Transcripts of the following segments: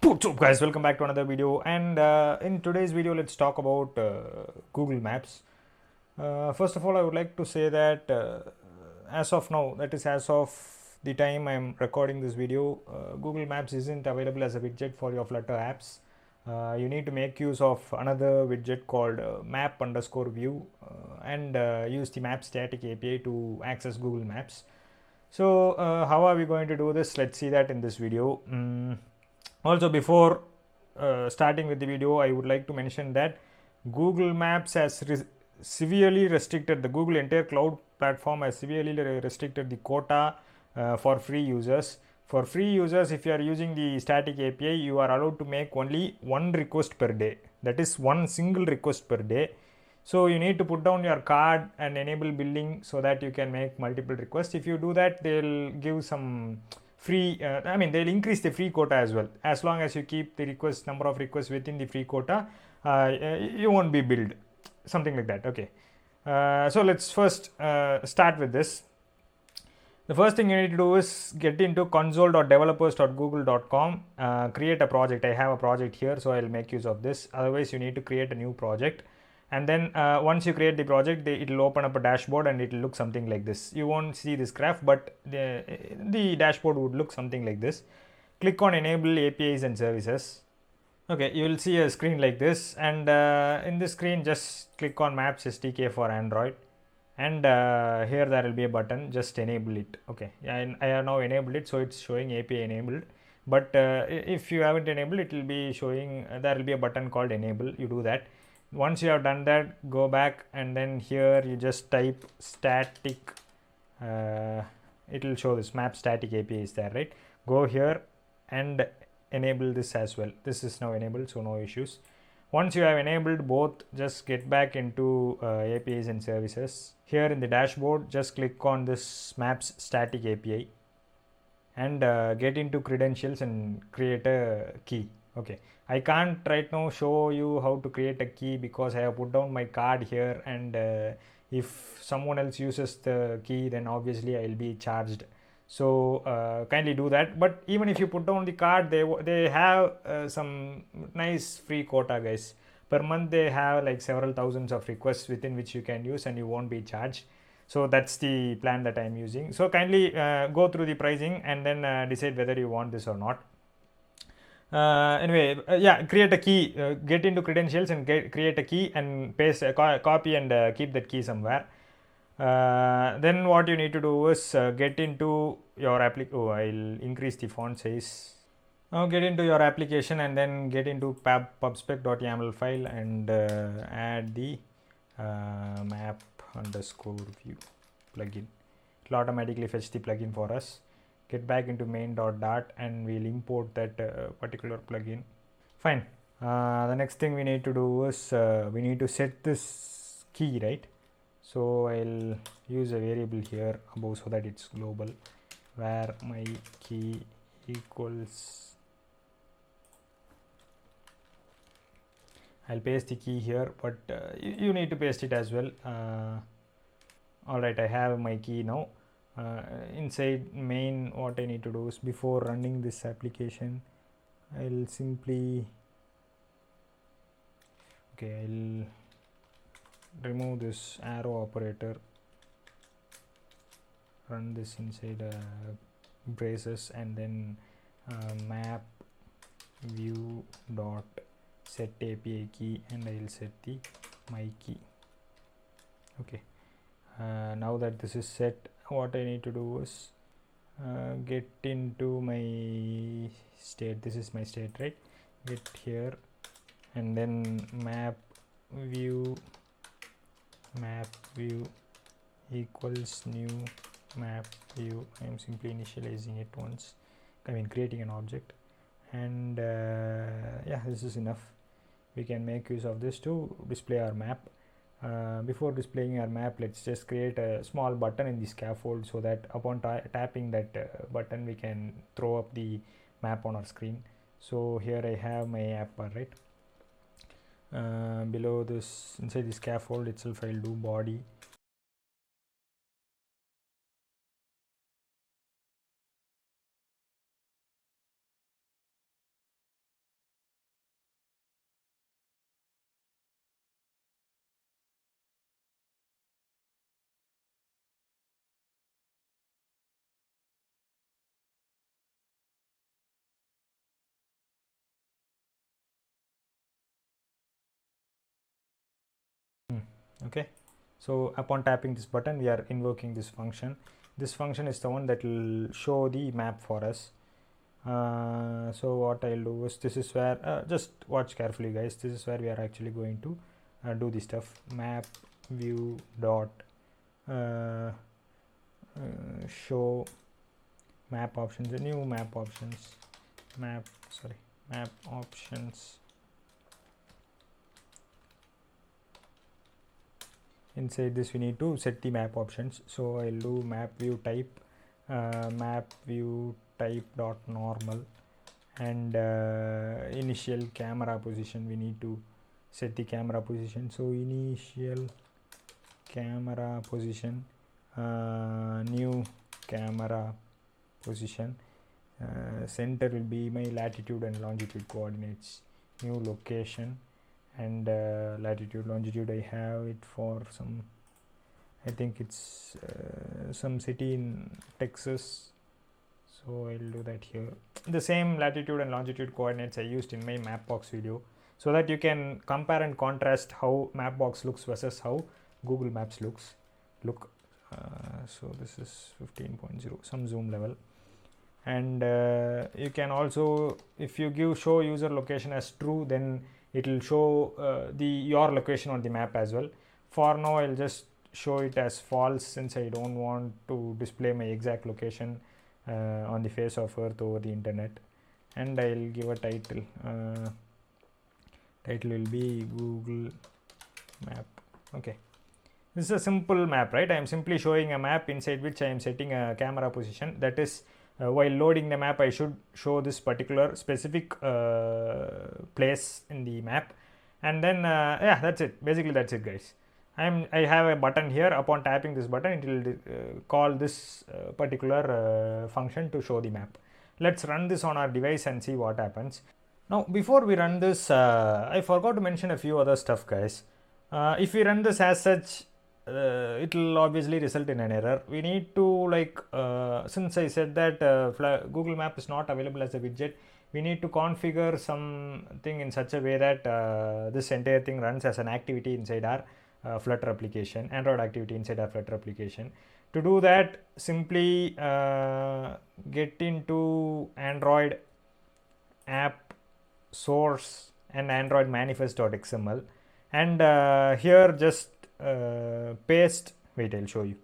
What's up guys, welcome back to another video, and in today's video let's talk about Google Maps. First of all, I would like to say that as of now, that is as of the time I am recording this video, Google Maps isn't available as a widget for your Flutter apps. You need to make use of another widget called map_view and use the map static API to access Google Maps. So how are we going to do this? Let's see that in this video. Also, before starting with the video, I would like to mention that Google Maps has severely restricted, the Google entire cloud platform has severely restricted the quota for free users. For free users, if you are using the static API, you are allowed to make only one request per day. That is one single request per day. So you need to put down your card and enable billing so that you can make multiple requests. If you do that, they'll give some free they'll increase the free quota as well. As long as you keep the number of requests within the free quota, you won't be billed, something like that. Okay, so let's first start with this. The first thing you need to do is get into console.developers.google.com, create a project. I have a project here, so I'll make use of this. Otherwise, you need to create a new project, and then once you create the project, it will open up a dashboard and it will look something like this. You won't see this graph, but the dashboard would look something like this. Click on enable APIs and services. Okay, you will see a screen like this, and in this screen just click on Maps SDK for Android, and here there will be a button, just enable it. Okay, I have now enabled it, so it's showing API enabled. But if you haven't enabled, it will be showing there will be a button called enable. You do that. Once you have done that, go back, and then here you just type static. It will show this map static API is there, right? Go here and enable this as well. This is now enabled, so no issues. Once you have enabled both, just get back into APIs and services. Here in the dashboard, just click on this maps static API and get into credentials and create a key. Okay, I can't right now show you how to create a key because I have put down my card here, and if someone else uses the key, then obviously I'll be charged. So kindly do that. But even if you put down the card, they have some nice free quota, guys. Per month they have like several thousands of requests within which you can use, and you won't be charged. So that's the plan that I'm using. So kindly go through the pricing and then decide whether you want this or not. Anyway, yeah, create a key, get into credentials and create a key and paste copy and keep that key somewhere. Then what you need to do is get into your I'll increase the font size. Now get into your application and then get into pubspec.yaml file and add the map_view plugin. It will automatically fetch the plugin for us. Get back into main.dart and we'll import that particular plugin. Fine. The next thing we need to do is we need to set this key, right? So I'll use a variable here above so that it's global, where my key equals. I'll paste the key here, but you need to paste it as well. Alright, I have my key now. Inside main, what I need to do is before running this application, I'll simply I'll remove this arrow operator, run this inside braces, and then map view dot set API key, and I'll set the my key. Okay, now that this is set, what I need to do is get into my state. This is my state, right? Get here and then map view equals new map view. I'm simply initializing it once, creating an object, and yeah, this is enough. We can make use of this to display our map. Before displaying our map, let's just create a small button in the scaffold so that upon tapping that button, we can throw up the map on our screen. So here I have my app bar, right? Below this, inside the scaffold itself, I'll do body Okay, so upon tapping this button we are invoking this function. This function is the one that will show the map for us. So what I'll do is, this is where just watch carefully guys, this is where we are actually going to do the stuff. Map view dot show map options, a new map options, map options. Inside this we need to set the map options, so I'll do map view type dot normal, and initial camera position we need to set the camera position. So initial camera position, new camera position, center will be my latitude and longitude coordinates, new location, and latitude longitude I have it for some, I think it's some city in Texas, so I'll do that here. The same latitude and longitude coordinates I used in my Mapbox video, so that you can compare and contrast how Mapbox looks versus how Google Maps look. So this is 15.0, some zoom level, and you can also, if you give show user location as true, then it will show your location on the map as well. For now I'll just show it as false, since I don't want to display my exact location on the face of earth over the internet. And I'll give a title. Title will be Google Map. Okay, this is a simple map, right? I am simply showing a map inside which I am setting a camera position. That is, while loading the map I should show this particular specific place in the map, and then yeah, that's it. Basically that's it guys. I have a button here. Upon tapping this button it will call this particular function to show the map. Let's run this on our device and see what happens. Now before we run this, I forgot to mention a few other stuff guys. If we run this as such, it will obviously result in an error. We need to, like, since I said that Google Map is not available as a widget, we need to configure something in such a way that this entire thing runs as an activity inside our Flutter application, Android activity inside our Flutter application. To do that, simply get into Android app source and Android manifest.xml, and here just paste, wait, I'll show you.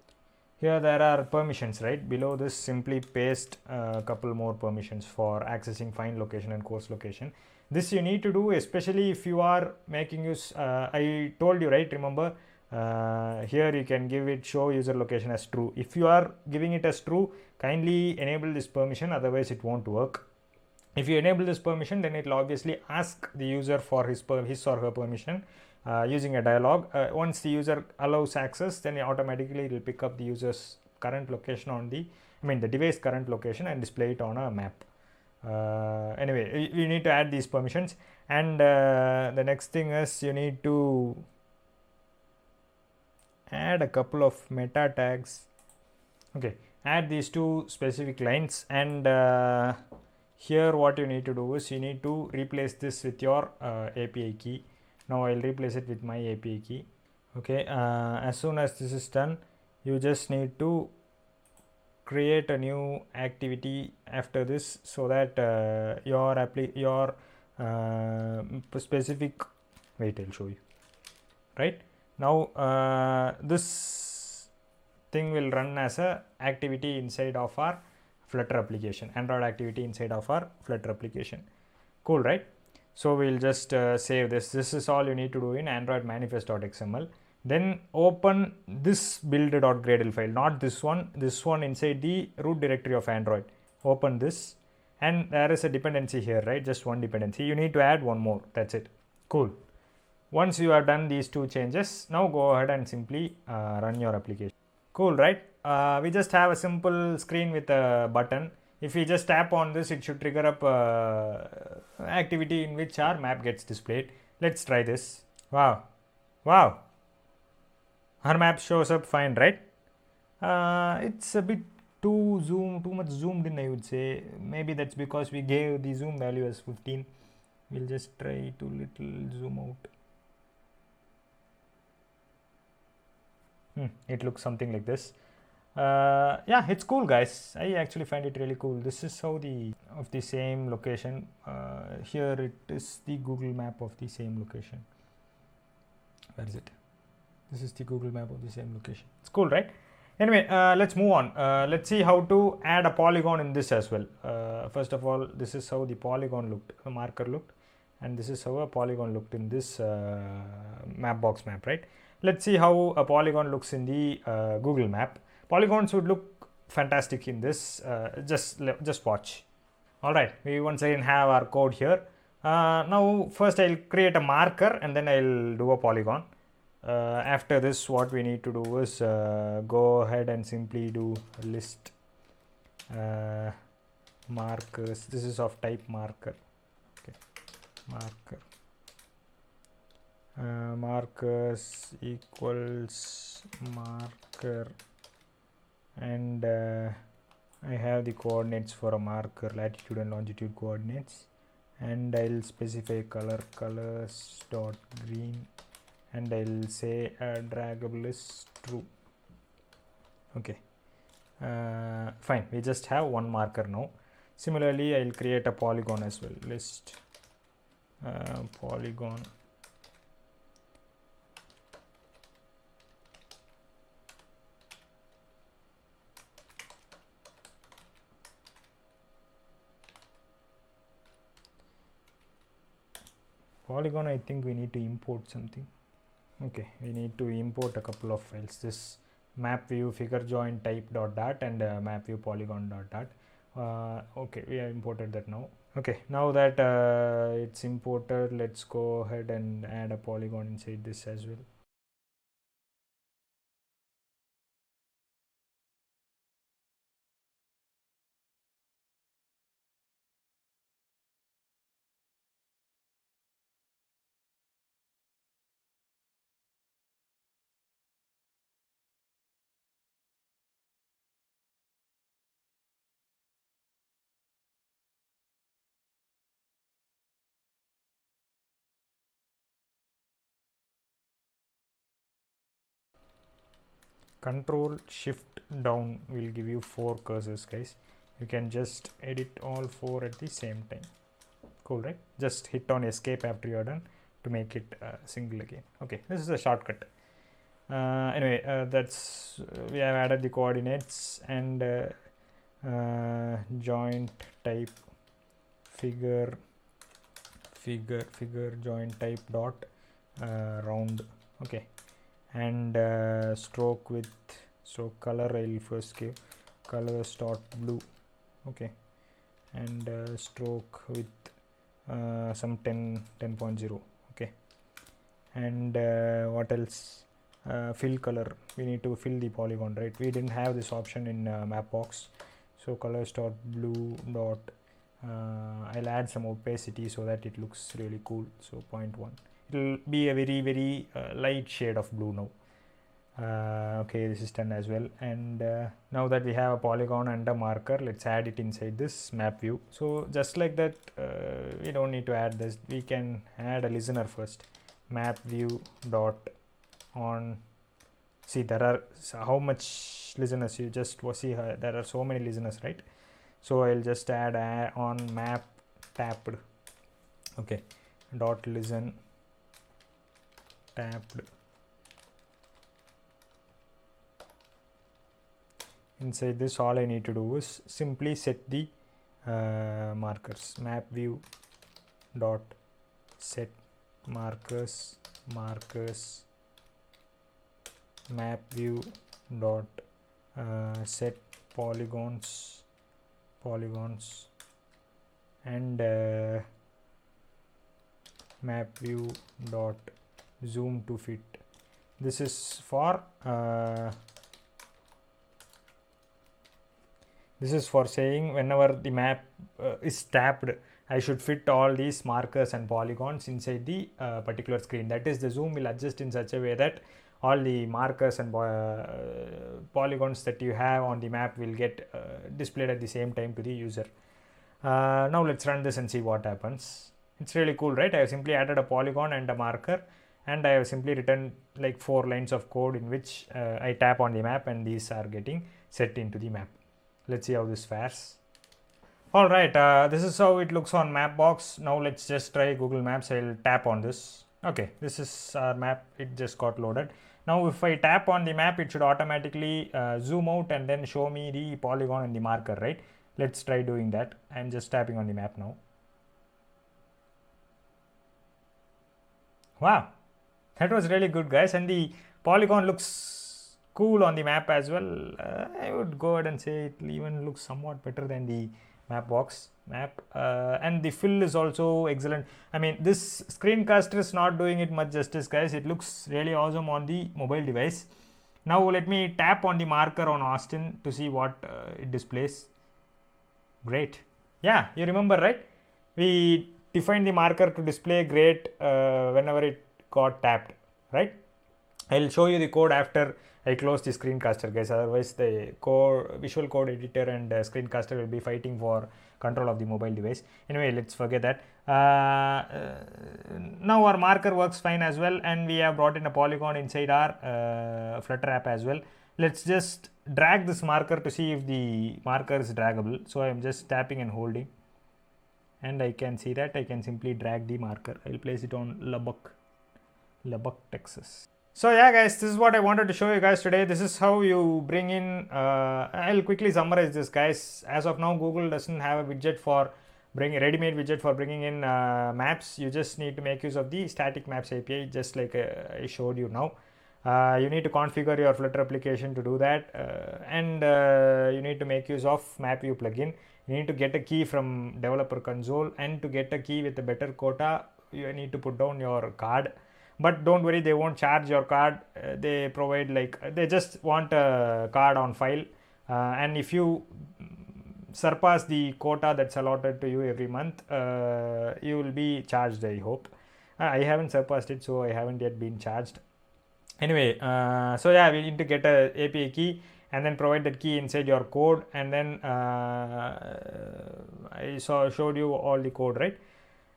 Here there are permissions, right? Below this, simply paste a couple more permissions for accessing find location and course location. This you need to do especially if you are making use, I told you, right? Remember, here you can give it show user location as true. If you are giving it as true, kindly enable this permission, otherwise it won't work. If you enable this permission, then it will obviously ask the user for his or her permission using a dialog. Once the user allows access, then automatically it will pick up the user's current location on the device current location and display it on a map. Anyway, you need to add these permissions, and the next thing is you need to add a couple of meta tags. Okay, add these two specific lines, and here what you need to do is you need to replace this with your API key. Now I'll replace it with my API key. Okay, as soon as this is done, you just need to create a new activity after this, so that your specific, wait, I'll show you. Right now, this thing will run as a activity inside of our Flutter application, Android activity inside of our Flutter application. Cool, right? So we'll just save this. This is all you need to do in Android manifest.xml. Then open this build.gradle file, not this one inside the root directory of Android. Open this, and there is a dependency here, right? Just one dependency. You need to add one more. That's it. Cool. Once you have done these two changes, now go ahead and simply run your application. Cool, right? We just have a simple screen with a button. If we just tap on this, it should trigger up activity in which our map gets displayed. Let's try this. Wow, our map shows up fine, right? It's a bit too much zoomed in, I would say. Maybe that's because we gave the zoom value as 15. We'll just try to little zoom out. It looks something like this. Yeah, it's cool, guys. I actually find it really cool. This is how the of the same location. Here it is the Google map of the same location. Where is it? This is the Google map of the same location. It's cool, right? Anyway, let's move on. Let's see how to add a polygon in this as well. First of all, this is how the polygon looked, the marker looked, and this is how a polygon looked in this Mapbox map, right? Let's see how a polygon looks in the Google map. Polygons would look fantastic in this. Just watch. All right, we once again have our code here. Now first I'll create a marker and then I'll do a polygon. After this, what we need to do is go ahead and simply do list markers. This is of type marker. Okay, marker. Markers equals marker, and I have the coordinates for a marker, latitude and longitude coordinates, and I'll specify colors dot green, and I'll say draggable is true. Okay, fine, we just have one marker now. Similarly, I'll create a polygon as well. List polygon. Polygon, I think we need to import something. Okay, we need to import a couple of files. This map view figure join type dot dart and map view polygon dot dart. Okay, we have imported that now. Okay, now that it's imported, let's go ahead and add a polygon inside this as well. Control Shift down will give you 4 cursors, guys. You can just edit all 4 at the same time. Cool, right? Just hit on escape after you're done to make it single again. Okay, this is a shortcut. Anyway, that's we have added the coordinates and joint type figure joint type dot round. Okay, and stroke color, I'll first give colors dot blue. Okay, and stroke with some 10.0. okay, and what else? Fill color, we need to fill the polygon, right? We didn't have this option in Mapbox, so colors dot blue dot I'll add some opacity so that it looks really cool. So 0.1, it'll be a very light shade of blue now. Okay, this is done as well. And now that we have a polygon and a marker, let's add it inside this map view. So just like that, we don't need to add this. We can add a listener first. Map view dot on. See, there are how much listeners, you just see how there are so many listeners, right? So I'll just add on map tapped. Okay, dot listen tapped. Inside this, all I need to do is simply set the markers. Map view dot set markers map view dot set polygons and map view dot zoom to fit. This is for saying whenever the map is tapped, I should fit all these markers and polygons inside the particular screen. That is, the zoom will adjust in such a way that all the markers and polygons that you have on the map will get displayed at the same time to the user. Now let's run this and see what happens. It's really cool, right? I have simply added a polygon and a marker, and I have simply written like 4 lines of code in which I tap on the map and these are getting set into the map. Let's see how this fares. Alright, this is how it looks on Mapbox. Now let's just try Google Maps. I'll tap on this. Okay, this is our map. It just got loaded. Now if I tap on the map, it should automatically zoom out and then show me the polygon and the marker, right? Let's try doing that. I'm just tapping on the map now. Wow, that was really good, guys, and the polygon looks cool on the map as well. I would go ahead and say it even looks somewhat better than the Mapbox map, and the fill is also excellent. I mean, this screencaster is not doing it much justice, guys. It looks really awesome on the mobile device. Now let me tap on the marker on Austin to see what it displays. Great. Yeah, you remember, right? We defined the marker to display great whenever it got tapped, right? I'll show you the code after I close the screencaster, guys. Otherwise the visual code editor and screencaster will be fighting for control of the mobile device. Anyway, let's forget that. Now our marker works fine as well, and we have brought in a polygon inside our Flutter app as well. Let's just drag this marker to see if the marker is draggable. So I'm just tapping and holding, and I can see that I can simply drag the marker. I'll place it on Lubbock, Texas. So yeah, guys, this is what I wanted to show you guys today. This is how you bring in I'll quickly summarize this, guys. As of now, Google doesn't have a widget for ready-made widget for bringing in maps. You just need to make use of the static maps API, just like I showed you now. You need to configure your Flutter application to do that, and you need to make use of MapView plugin. You need to get a key from developer console, and to get a key with a better quota, you need to put down your card. But don't worry, they won't charge your card. They provide they just want a card on file, and if you surpass the quota that's allotted to you every month, you will be charged, I hope. I haven't surpassed it, so I haven't yet been charged. Anyway, so yeah, we need to get a API key and then provide that key inside your code, and then I showed you all the code, right?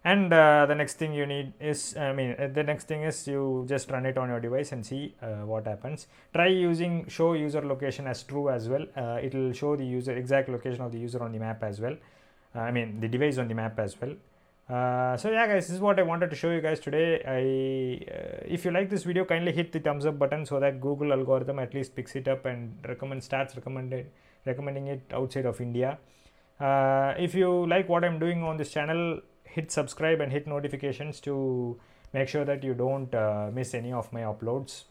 And the next thing you need is, the next thing is you just run it on your device and see what happens. Try using show user location as true as well. It will show the exact location of the user on the map as well. The device on the map as well. So yeah, guys, this is what I wanted to show you guys today. If you like this video, kindly hit the thumbs up button so that Google algorithm at least picks it up and starts recommending it outside of India. If you like what I'm doing on this channel, hit subscribe and hit notifications to make sure that you don't miss any of my uploads.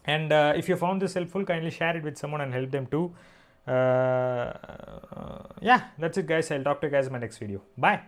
And if you found this helpful, kindly share it with someone and help them too. Yeah, that's it, guys. I'll talk to you guys in my next video. Bye.